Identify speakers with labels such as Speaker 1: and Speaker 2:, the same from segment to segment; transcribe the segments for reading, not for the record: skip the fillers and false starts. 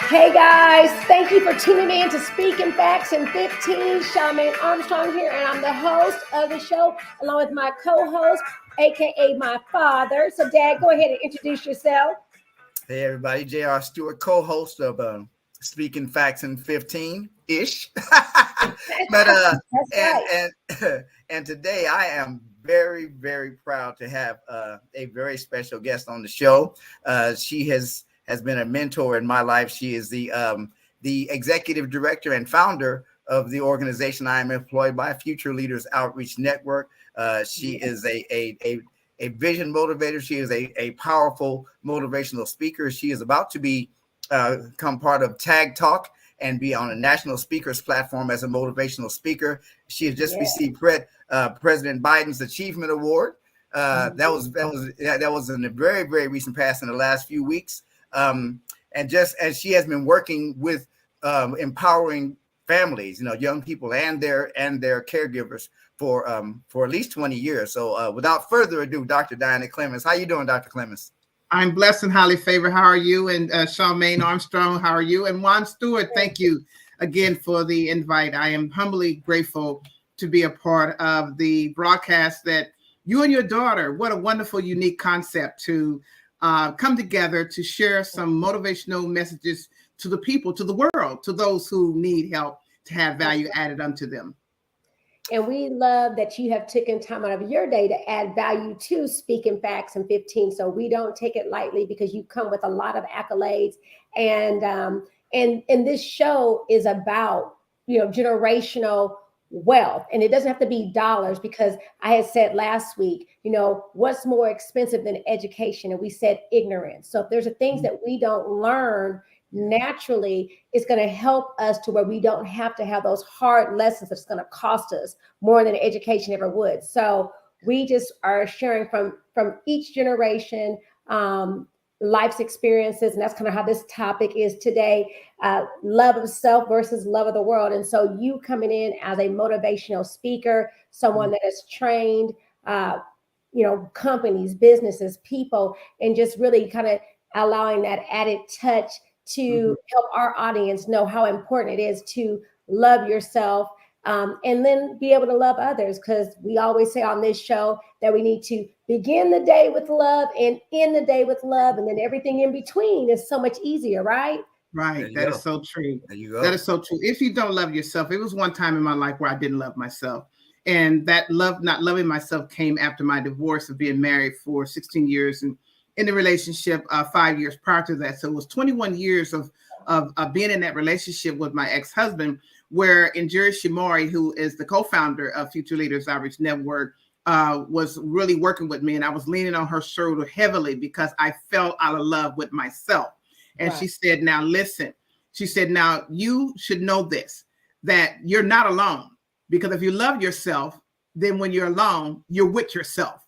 Speaker 1: Hey guys, thank you for tuning in to Speaking Facts in 15. Charmaine Armstrong here, and I'm the host of the show, along with my co-host, aka my father. So, Dad, go ahead and introduce yourself.
Speaker 2: Hey everybody, J.R. Stewart, co-host of Speaking Facts in 15-ish. but
Speaker 1: That's right.
Speaker 2: and today I am very, very proud to have a very special guest on the show. She has been a mentor in my life. She is the executive director and founder of the organization I am employed by, Future Leaders Outreach Network. She is a vision motivator. She is a powerful motivational speaker. She is about to become part of Tag Talk and be on a national speakers platform as a motivational speaker. She has just received President Biden's Achievement Award. That was in a very, very recent past in the last few weeks. And just as she has been working with empowering families, young people and their caregivers for at least 20 years. So without further ado, Dr. Diana Clemens. How you doing, Dr. Clemens?
Speaker 3: I'm blessed and highly favored. How are you? And Charmaine Armstrong, how are you? And Juan Stewart, thank you again for the invite. I am humbly grateful to be a part of the broadcast that you and your daughter, what a wonderful, unique concept to come together to share some motivational messages to the people, to the world, to those who need help to have value added unto them.
Speaker 1: And we love that you have taken time out of your day to add value to Speaking Facts in 15. So we don't take it lightly because you come with a lot of accolades. And this show is about, generational wealth. And it doesn't have to be dollars, because I had said last week, what's more expensive than education? And we said ignorance. So if there's things that we don't learn naturally, it's going to help us to where we don't have to have those hard lessons that's going to cost us more than education ever would. So we just are sharing from each generation, life's experiences. And that's kind of how this topic is today, love of self versus love of the world. And so you coming in as a motivational speaker, someone that is trained, companies, businesses, people, and just really kind of allowing that added touch to help our audience know how important it is to love yourself, and then be able to love others. Because we always say on this show that we need to begin the day with love and end the day with love. And then everything in between is so much easier, right?
Speaker 3: Right. That is so true.
Speaker 2: There you go.
Speaker 3: That is so true. If you don't love yourself, it was one time in my life where I didn't love myself. And that not loving myself came after my divorce of being married for 16 years and in the relationship 5 years prior to that. So it was 21 years of being in that relationship with my ex-husband, where in Jerry Shimori, who is the co-founder of Future Leaders Outreach Network, was really working with me. And I was leaning on her shoulder heavily because I fell out of love with myself. And she said, now listen, she said, now you should know this, that you're not alone. Because if you love yourself, then when you're alone, you're with yourself.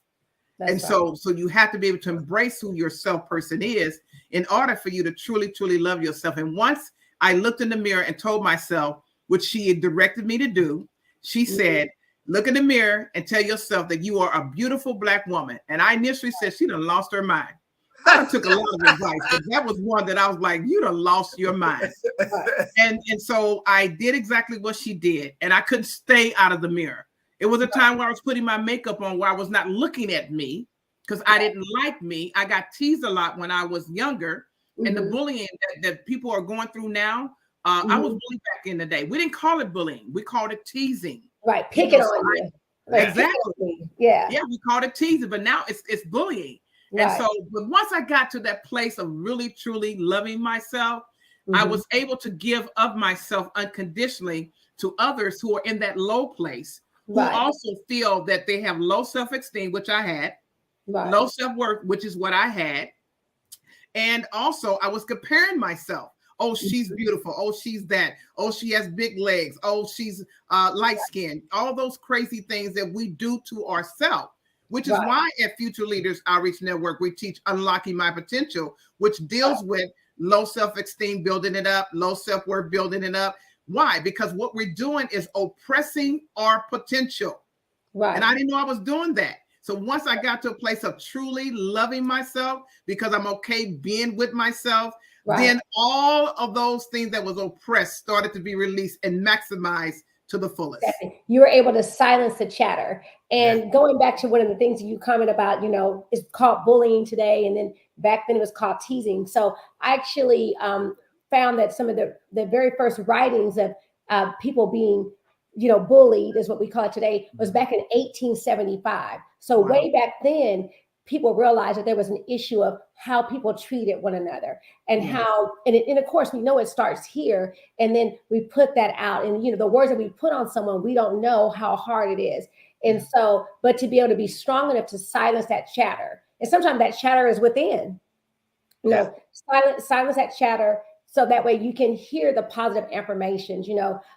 Speaker 3: So you have to be able to embrace who your self person is in order for you to truly, truly love yourself. And once I looked in the mirror and told myself, which she had directed me to do, she said, look in the mirror and tell yourself that you are a beautiful Black woman. And I initially said she done lost her mind. I took a lot of advice, but that was one that I was like, you done lost your mind. And so I did exactly what she did. And I couldn't stay out of the mirror. It was a time where I was putting my makeup on, where I was not looking at me because I didn't like me. I got teased a lot when I was younger. And the bullying that people are going through now, I was bullied back in the day. We didn't call it bullying. We called it teasing.
Speaker 1: Right. Picking on you.
Speaker 3: Exactly.
Speaker 1: Yeah.
Speaker 3: Yeah, we called it teasing, but now it's bullying. Right. And so, but once I got to that place of really, truly loving myself, I was able to give of myself unconditionally to others who are in that low place, who also feel that they have low self-esteem, which I had, low self-worth, which is what I had. And also I was comparing myself. Oh, she's beautiful. Oh, she's that. Oh, she has big legs. Oh, she's light skinned. All those crazy things that we do to ourselves, which is why at Future Leaders Outreach Network, we teach Unlocking My Potential, which deals with low self-esteem, building it up, low self-worth, building it up. Why? Because what we're doing is oppressing our potential. Right. And I didn't know I was doing that. So once I got to a place of truly loving myself, because I'm okay being with myself,
Speaker 1: Right.
Speaker 3: then all of those things that was oppressed started to be released and maximized to the fullest.
Speaker 1: Exactly. You were able to silence the chatter. And going back to one of the things you comment about, it's called bullying today. And then back then it was called teasing. So I actually found that some of the very first writings of people being, bullied is what we call it today, was back in 1875. So
Speaker 3: Wow.
Speaker 1: way back then, people realized that there was an issue of how people treated one another and
Speaker 3: Yes.
Speaker 1: how, and of course, we know it starts here. And then we put that out. And, the words that we put on someone, we don't know how hard it is. And so, but to be able to be strong enough to silence that chatter. And sometimes that chatter is within, silence that chatter. So that way you can hear the positive affirmations.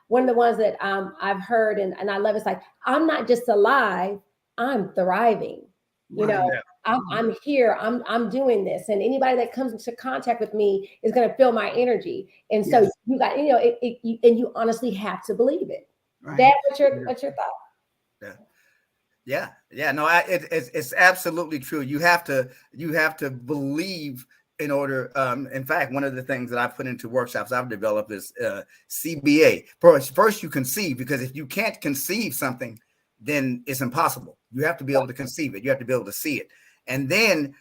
Speaker 1: One of the ones that I've heard and I love is like, I'm not just alive, I'm thriving. I'm here, I'm doing this. And anybody that comes into contact with me is going to feel my energy. And so you got, and you honestly have to believe it.
Speaker 3: Right.
Speaker 1: Dad, what's your thought?
Speaker 2: Yeah. No, it's absolutely true. You have to believe in order. In fact, one of the things that I put into workshops I've developed is CBA. First, you conceive, because if you can't conceive something, then it's impossible. You have to be able to conceive it. You have to be able to see it. And then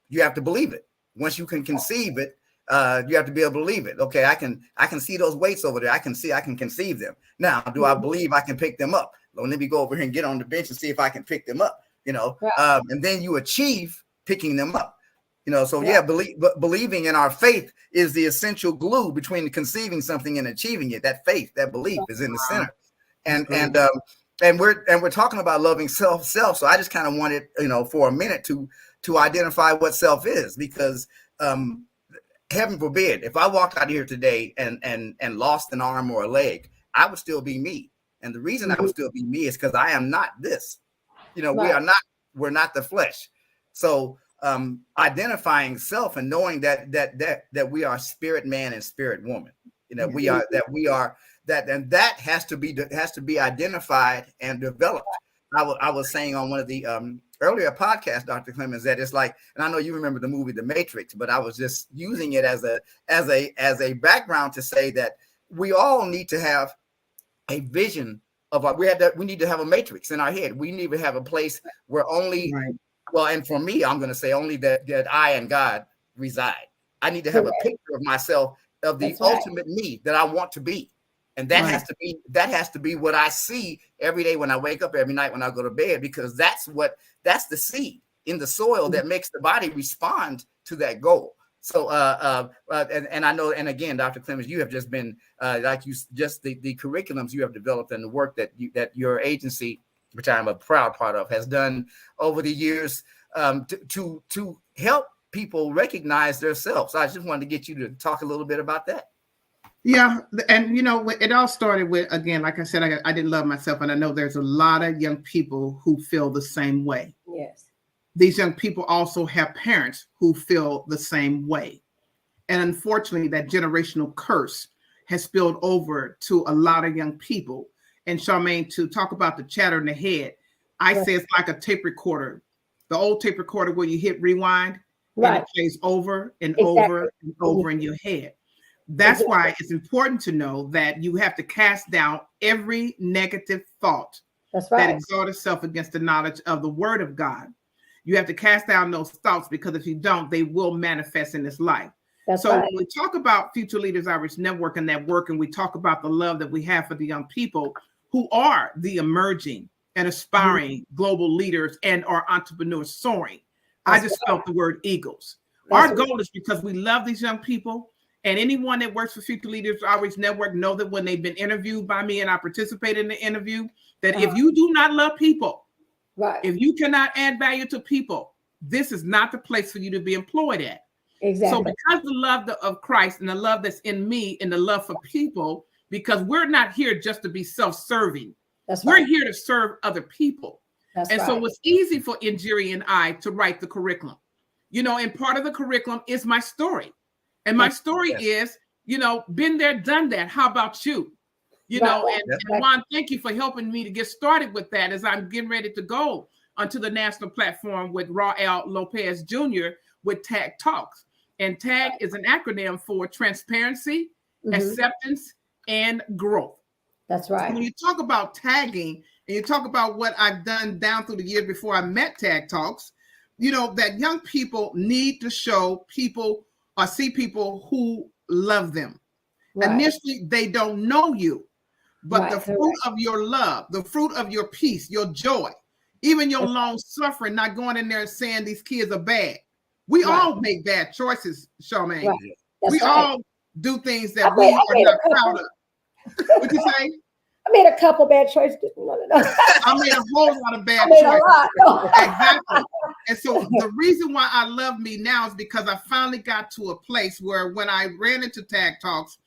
Speaker 2: you have to believe it. Once you can conceive it, you have to be able to believe it. Okay, I can see those weights over there. I can conceive them. Now, do I believe I can pick them up? Well, let me go over here and get on the bench and see if I can pick them up. And then you achieve picking them up. Believing in our faith is the essential glue between conceiving something and achieving it. That faith, that belief is in the center. And we're talking about loving self. So I just kind of wanted, for a minute to identify what self is, because heaven forbid, if I walked out here today and lost an arm or a leg, I would still be me. And the reason I would still be me is because I am not this. We're not the flesh. So identifying self and knowing that we are spirit man and spirit woman. We are that, and that has to be identified and developed. I was saying on one of the earlier podcasts, Dr. Clemens, that it's like, and I know you remember the movie The Matrix, but I was just using it as a background to say that we all need to have a vision of we need to have a matrix in our head. We need to have a place where only, well, and for me, I'm going to say only that I and God reside. I need to have a picture of myself, of the ultimate me that I want to be. And that has to be what I see every day when I wake up, every night when I go to bed, because that's the seed in the soil that makes the body respond to that goal. So, and I know, and again, Dr. Clemens, you have just been the curriculums you have developed and the work that your agency, which I'm a proud part of, has done over the years to help people recognize themselves. So I just wanted to get you to talk a little bit about that.
Speaker 3: Yeah. And, it all started with, again, like I said, I didn't love myself. And I know there's a lot of young people who feel the same way.
Speaker 1: Yes.
Speaker 3: These young people also have parents who feel the same way. And unfortunately, that generational curse has spilled over to a lot of young people. And Charmaine, to talk about the chatter in the head, I say it's like a tape recorder, the old tape recorder where you hit rewind and it plays over and over and over in your head. That's why it's important to know that you have to cast down every negative thought that exalts itself against the knowledge of the word of God. You have to cast down those thoughts, because if you don't, they will manifest in this life. When we talk about Future Leaders Outreach Network and that work, and we talk about the love that we have for the young people who are the emerging and aspiring global leaders and our entrepreneurs soaring, I just felt the word eagles. Our goal is because we love these young people. And anyone that works for Future Leaders Outreach Network know that when they've been interviewed by me and I participate in the interview, that if you do not love people, if you cannot add value to people, this is not the place for you to be employed at.
Speaker 1: Exactly.
Speaker 3: So because the love of Christ and the love that's in me and the love for people, because we're not here just to be self-serving. We're here to serve other people. So it's easy for Injiri and I to write the curriculum. And part of the curriculum is my story. And my story is, been there, done that. How about you? And Juan, thank you for helping me to get started with that as I'm getting ready to go onto the national platform with Raul Lopez Jr. with Tag Talks. And TAG is an acronym for transparency, acceptance, and growth.
Speaker 1: That's
Speaker 3: So
Speaker 1: right.
Speaker 3: when you talk about tagging and you talk about what I've done down through the years before I met Tag Talks, you know, that young people need to show people or see people who love them.
Speaker 1: Right.
Speaker 3: Initially, they don't know you, but
Speaker 1: Right,
Speaker 3: the fruit of your love, the fruit of your peace, your joy, even your long suffering, not going in there and saying these kids are bad. We all make bad choices, Charmaine.
Speaker 1: Right. That's
Speaker 3: We
Speaker 1: right.
Speaker 3: all do things that we are not proud of. What'd you say?
Speaker 1: I made a couple bad choices. No.
Speaker 3: I made a whole lot of bad
Speaker 1: I made
Speaker 3: choices.
Speaker 1: a lot. No.
Speaker 3: Exactly. And so the reason why I love me now is because I finally got to a place where when I ran into Tag Talks,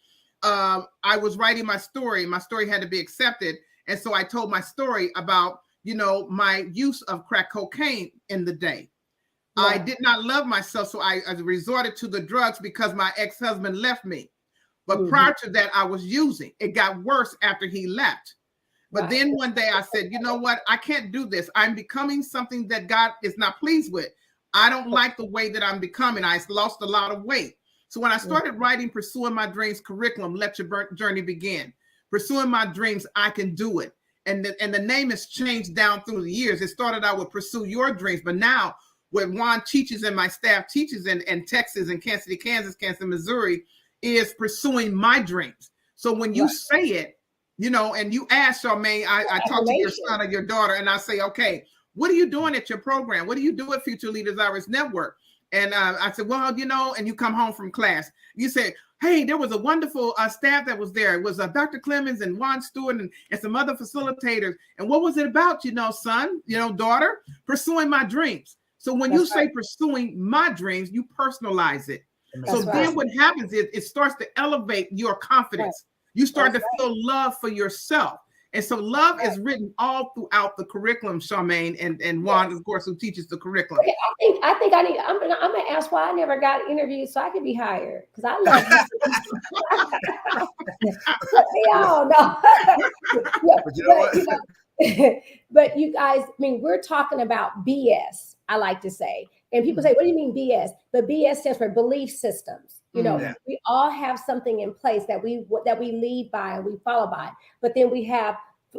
Speaker 3: I was writing my story. My story had to be accepted. And so I told my story about, you know, my use of crack cocaine in the day. Yeah. I did not love myself, so I resorted to the drugs because my ex-husband left me. But prior to that, I was using. It got worse after he left. But then one day I said, you know what? I can't do this. I'm becoming something that God is not pleased with. I don't like the way that I'm becoming. I lost a lot of weight. So when I started writing Pursuing My Dreams curriculum, Let Your Journey Begin. Pursuing My Dreams, I Can Do It. And the name has changed down through the years. It started out with Pursue Your Dreams. But now what Juan teaches and my staff teaches in Texas and Kansas City, Kansas, Missouri, is Pursuing My Dreams. So when you say it, you know, and you ask Charmaine, I talk to your son or your daughter, and I say, okay, what are you doing at your program? What do you do at Future Leaders Outreach Network? And I said, well, you know, and you come home from class. You say, hey, there was a wonderful staff that was there. It was Dr. Clemens and Juan Stewart and some other facilitators. And what was it about, you know, son, you know, daughter? Pursuing my dreams. So when you say pursuing my dreams, you personalize it. So then what happens is it starts to elevate your confidence. You start to feel love for yourself. And so love is written all throughout the curriculum, Charmaine, and Juan, of course, who teaches the curriculum.
Speaker 1: Okay, I think I'm gonna ask why I never got interviewed so I could be hired. Because I love you. Let me all know. But you guys, I mean, we're talking about BS, I like to say. And people say, what do you mean BS? But BS stands for belief systems. You know, we all have something in place that we lead by and we follow by. But then we have,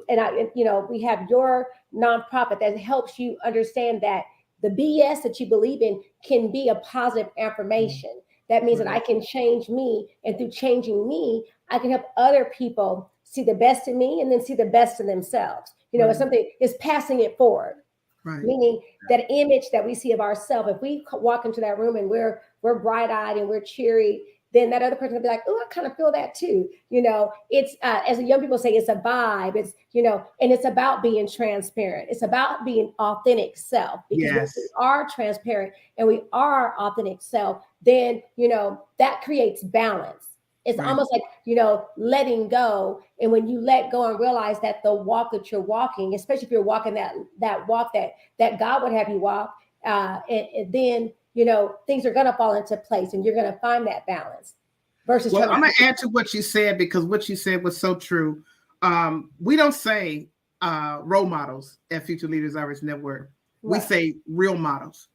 Speaker 1: we have your nonprofit that helps you understand that the BS that you believe in can be a positive affirmation. That means that I can change me, and through changing me, I can help other people see the best in me and then see the best in themselves. You know, it's something, it's passing it forward. Meaning that image that we see of ourselves, if we walk into that room and we're bright-eyed and we're cheery, then that other person will be like, oh, I kind of feel that too. You know, it's as the young people say, it's a vibe. It's, you know, and it's about being transparent. It's about being authentic self. Because when we are transparent and we are authentic self, then, you know, that creates balance. It's almost like, you know, letting go. And when you let go and realize that the walk that you're walking, especially if you're walking that walk that God would have you walk, and then, you know, things are going to fall into place and you're going to find that balance versus.
Speaker 3: Well, I'm going to add to what you said, because what you said was so true. We don't say role models at Future Leaders Outreach Network. We say real models.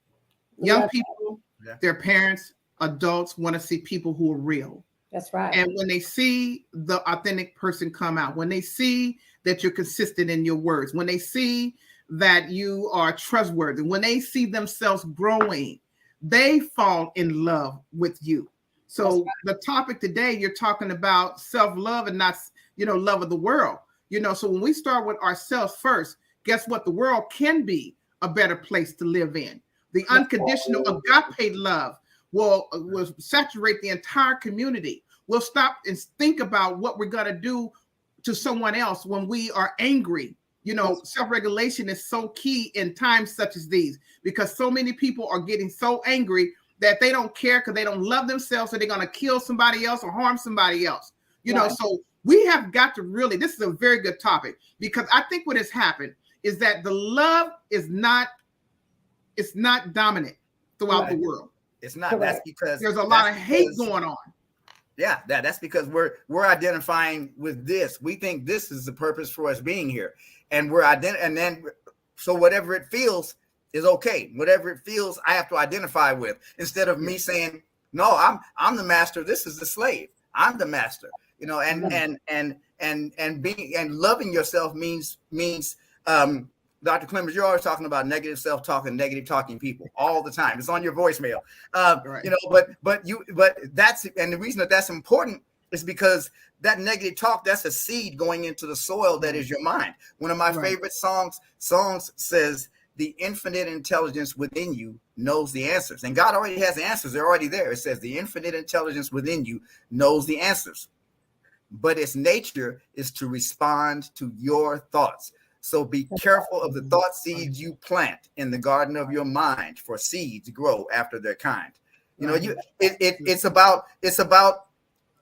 Speaker 3: Young people, their parents, adults want to see people who are real.
Speaker 1: That's right.
Speaker 3: And when they see the authentic person come out, when they see that you're consistent in your words, when they see that you are trustworthy, when they see themselves growing, they fall in love with you. So the topic today, you're talking about self-love and not, you know, love of the world. You know, so when we start with ourselves first, guess what? The world can be a better place to live in. The unconditional agape love will saturate the entire community. We'll stop and think about what we're going to do to someone else when we are angry. You know, self-regulation is so key in times such as these, because so many people are getting so angry that they don't care because they don't love themselves, so they're going to kill somebody else or harm somebody else. You know, so we have got to really, this is a very good topic, because I think what has happened is that the love is not, it's not dominant throughout the world.
Speaker 2: It's not. That's because
Speaker 3: there's a lot of hate going on.
Speaker 2: Yeah, that's because we're identifying with this. We think this is the purpose for us being here, and so whatever it feels is okay. Whatever it feels, I have to identify with, instead of me saying, No, I'm the master. This is the slave. I'm the master. You know, and being and loving yourself means Dr. Clemens, you're always talking about negative self-talk and negative talking people all the time. It's on your voicemail.
Speaker 3: Right.
Speaker 2: You know, but that's, and the reason that that's important is because that negative talk, that's a seed going into the soil that is your mind. One of my favorite songs says, the infinite intelligence within you knows the answers. And God already has the answers. They're already there. It says the infinite intelligence within you knows the answers. But its nature is to respond to your thoughts. So be careful of the thought seeds you plant in the garden of your mind, for seeds grow after their kind. You know, it's about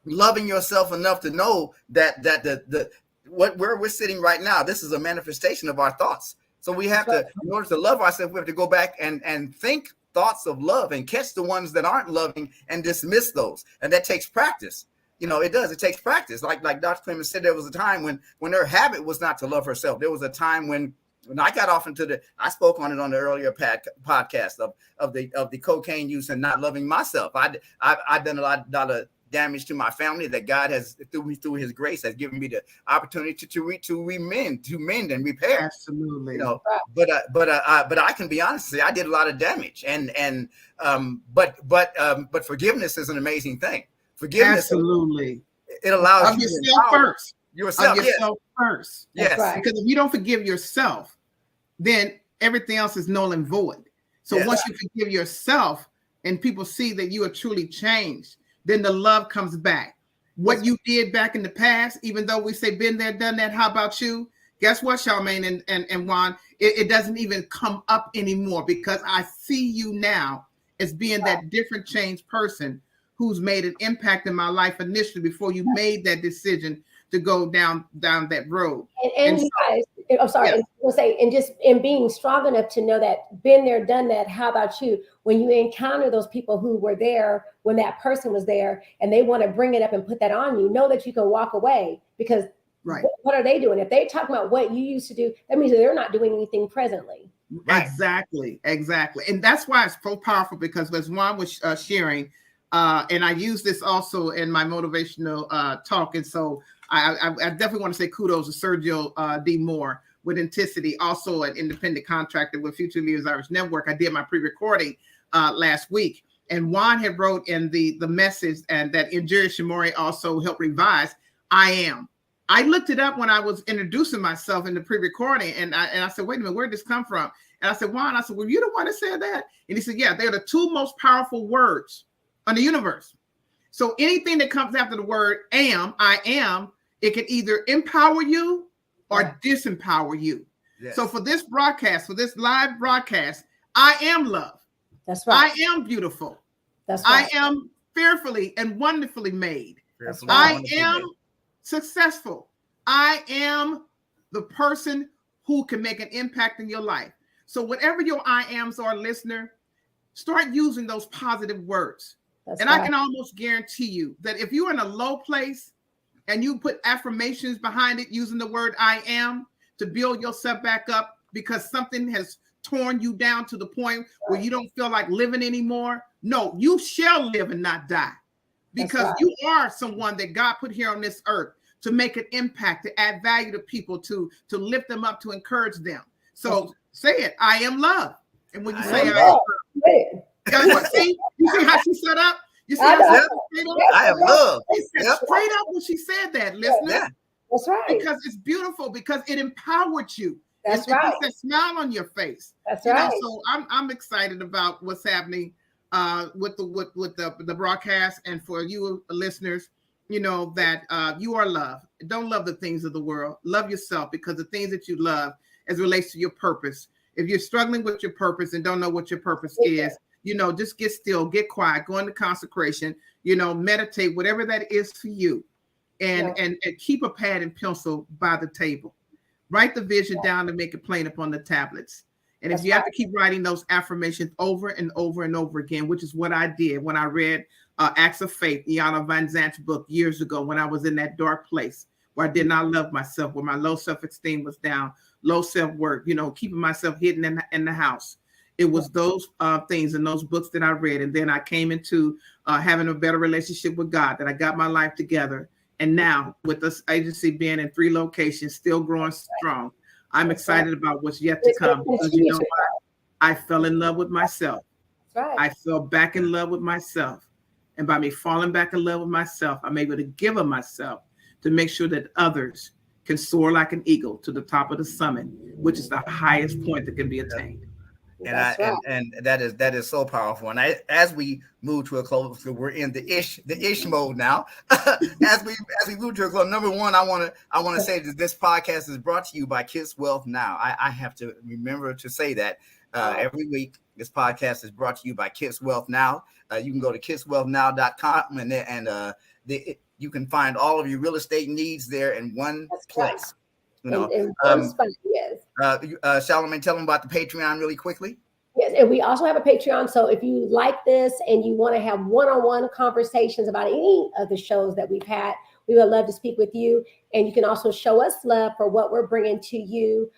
Speaker 2: loving yourself enough to know that where we're sitting right now, this is a manifestation of our thoughts. So we have to, in order to love ourselves, we have to go back and think thoughts of love and catch the ones that aren't loving and dismiss those. And that takes practice. You know, it does. It takes practice. Like Dr. Clemens said, there was a time when her habit was not to love herself. There was a time when I got off into I spoke on it on the earlier podcast of the cocaine use and not loving myself. I've done a lot of damage to my family that God has, through His grace, has given me the opportunity to mend and repair.
Speaker 3: Absolutely.
Speaker 2: You know, but I can be honest and say I did a lot of damage, but forgiveness is an amazing thing. Forgiveness,
Speaker 3: absolutely,
Speaker 2: it allows
Speaker 3: of
Speaker 2: you
Speaker 3: yourself first.
Speaker 2: Yourself
Speaker 3: First.
Speaker 2: Yes,
Speaker 1: right.
Speaker 3: Because if you don't forgive yourself, then everything else is null and void. So once you forgive yourself, and people see that you are truly changed, then the love comes back. What you did back in the past, even though we say been there, done that, how about you? Guess what, Charmaine and Juan? It doesn't even come up anymore, because I see you now as being that different changed person who's made an impact in my life initially before you made that decision to go down that road.
Speaker 1: And you guys, I'm sorry,
Speaker 3: yes.
Speaker 1: we'll say, and just in being strong enough to know that been there, done that. How about you? When you encounter those people who were there when that person was there, and they want to bring it up and put that on you, know that you can walk away, because what are they doing? If they're talking about what you used to do, that means that they're not doing anything presently.
Speaker 3: Right. Exactly. And that's why it's so powerful, because as Juan was sharing, and I use this also in my motivational talk. And so I definitely want to say kudos to Sergio D. Moore with Intensity, also an independent contractor with Future Leaders Irish Network. I did my pre-recording last week. And Juan had wrote in the message, and that Injuri Shimori also helped revise, I am. I looked it up when I was introducing myself in the pre-recording, and I said, wait a minute, where did this come from? And I said, Juan, were you the one that said that? And he said, yeah, they're the two most powerful words on the universe. So anything that comes after the word I am, it can either empower you or disempower you. Yes. So for this broadcast, for this live broadcast, I am love.
Speaker 1: That's right.
Speaker 3: I am beautiful.
Speaker 1: That's right.
Speaker 3: I am fearfully and wonderfully made.
Speaker 1: Right.
Speaker 3: I am successful. I am the person who can make an impact in your life. So whatever your I ams are, listener, start using those positive words. That's right. I can almost guarantee you that if you're in a low place and you put affirmations behind it, using the word I am to build yourself back up because something has torn you down to the point where you don't feel like living anymore. No, you shall live and not die, because you are someone that God put here on this earth to make an impact, to add value to people, to lift them up, to encourage them. So say it, I am love. And when you say I am love, see, you see how she set up? You see how she straight up? I am love. Straight up when she said that, listener. Yeah.
Speaker 1: That's right.
Speaker 3: Because it's beautiful, because it empowered you.
Speaker 1: That's right.
Speaker 3: It puts that smile on your face.
Speaker 1: That's right.
Speaker 3: So I'm excited about what's happening with the broadcast, and for you listeners, you know that you are loved. Don't love the things of the world. Love yourself, because the things that you love as relates to your purpose. If you're struggling with your purpose and don't know what your purpose is, you know, just get still, get quiet, go into consecration, you know, meditate, whatever that is for you, and keep a pad and pencil by the table. Write the vision down and make it plain upon the tablets. And if you have to keep writing those affirmations over and over and over again, which is what I did when I read Acts of Faith, Iyanla Vanzant's book years ago, when I was in that dark place where I did not love myself, where my low self-esteem was down, low self-worth, you know, keeping myself hidden in the house. It was those things and those books that I read. And then I came into having a better relationship with God, that I got my life together. And now with this agency being in 3 locations, still growing strong, I'm excited about what's yet to come. Because you know what? I fell in love with myself. I fell back in love with myself. And by me falling back in love with myself, I'm able to give of myself to make sure that others can soar like an eagle to the top of the summit, which is the highest point that can be attained.
Speaker 2: And that is so powerful. And as we move to a close, so we're in the ish mode now. as we move to a close, number one, I want to say that this podcast is brought to you by Kids Wealth Now. I have to remember to say that every week. This podcast is brought to you by Kids Wealth Now. You can go to kidswealthnow.com and you can find all of your real estate needs there in one place. You know,
Speaker 1: yes.
Speaker 2: Charlamagne, tell them about the Patreon really quickly.
Speaker 1: Yes, and we also have a Patreon. So if you like this and you want to have one-on-one conversations about any of the shows that we've had, we would love to speak with you. And you can also show us love for what we're bringing to you.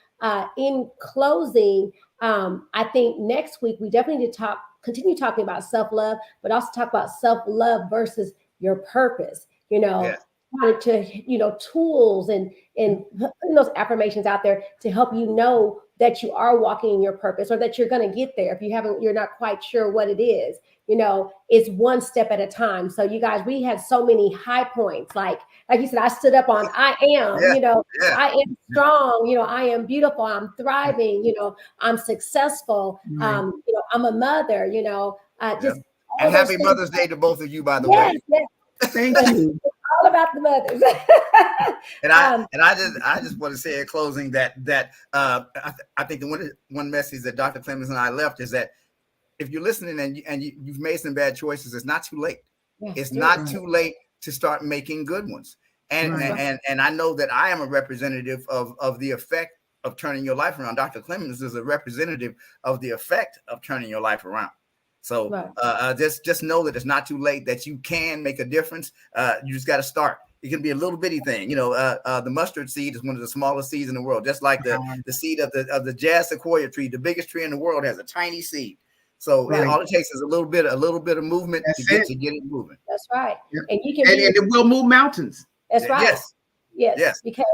Speaker 1: In closing, I think next week we definitely need to continue talking about self-love, but also talk about self-love versus your purpose. You know, wanted to, tools and putting those affirmations out there to help you know that you are walking in your purpose, or that you're going to get there. If you're not quite sure what it is, it's one step at a time. So you guys, we had so many high points. Like you said, I stood up on, I am, I am strong, I am beautiful, I'm thriving, I'm successful. I'm a mother, just.
Speaker 2: And happy Mother's Day to both of you, by the way.
Speaker 1: Yes.
Speaker 3: Thank you.
Speaker 1: All about the mothers.
Speaker 2: And I just want to say in closing that I think the one message that Dr. Clemens and I left is that if you're listening and you've made some bad choices, it's not too late. It's not too late to start making good ones. And I know that I am a representative of the effect of turning your life around. Dr. Clemens is a representative of the effect of turning your life around. So just know that it's not too late, that you can make a difference. You just got to start. It can be a little bitty thing. The mustard seed is one of the smallest seeds in the world, just like the seed of the jazz sequoia tree. The biggest tree in the world has a tiny seed. So all it takes is a little bit of movement to get it moving.
Speaker 1: That's right.
Speaker 3: Yeah.
Speaker 1: And you can
Speaker 3: and it will move mountains.
Speaker 1: That's right. Yes. Because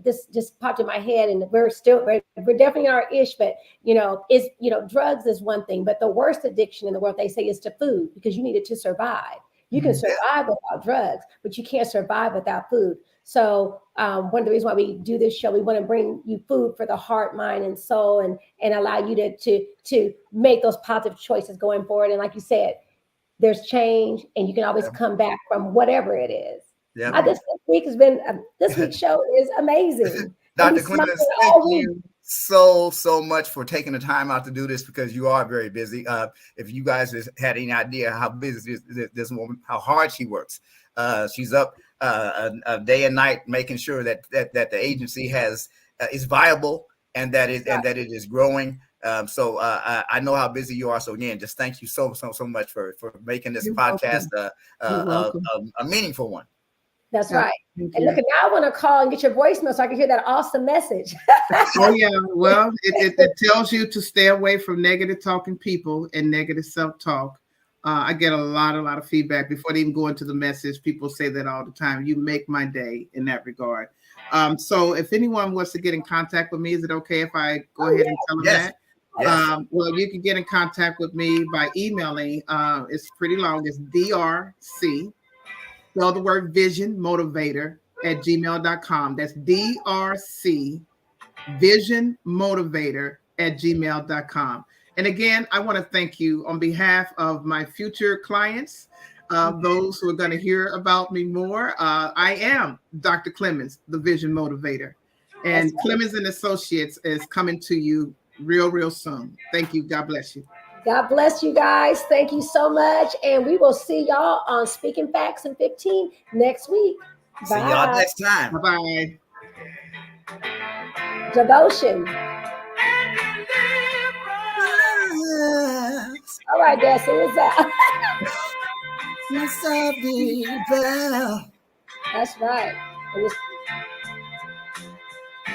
Speaker 1: this just popped in my head, and we're definitely in our ish, but drugs is one thing, but the worst addiction in the world, they say, is to food, because you need it to survive. You can survive without drugs, but you can't survive without food. So one of the reasons why we do this show, we want to bring you food for the heart, mind, and soul, and allow you to make those positive choices going forward. And like you said, there's change, and you can always come back from whatever it is.
Speaker 2: Yeah.
Speaker 1: This week's show is amazing.
Speaker 2: Dr. Clemens, thank you so much for taking the time out to do this, because you are very busy. If you guys had any idea how busy this woman, how hard she works, she's up a day and night making sure that the agency is viable and that it is growing. So I know how busy you are. So again, just thank you so much for making this podcast a meaningful one.
Speaker 1: That's right. And look, now I want to call and get your voicemail so I can hear that awesome message.
Speaker 3: Oh yeah. Well, it tells you to stay away from negative talking people and negative self-talk. I get a lot of feedback before they even go into the message. People say that all the time. You make my day in that regard. So if anyone wants to get in contact with me, is it okay if I go ahead and tell them that? Yes. Well, you can get in contact with me by emailing. It's pretty long. It's DRC. Spell the word vision motivator at gmail.com. That's DRC vision motivator at gmail.com. And again, I want to thank you on behalf of my future clients, those who are going to hear about me more. I am Dr. Clemens, the vision motivator, and Clemens and Associates is coming to you real soon. Thank you. God bless you.
Speaker 1: God bless you guys. Thank you so much. And we will see y'all on Speaking Facts in 15 next week. Bye.
Speaker 2: See y'all next time.
Speaker 3: Bye.
Speaker 1: Devotion. All right, Desi, what's that? That's right.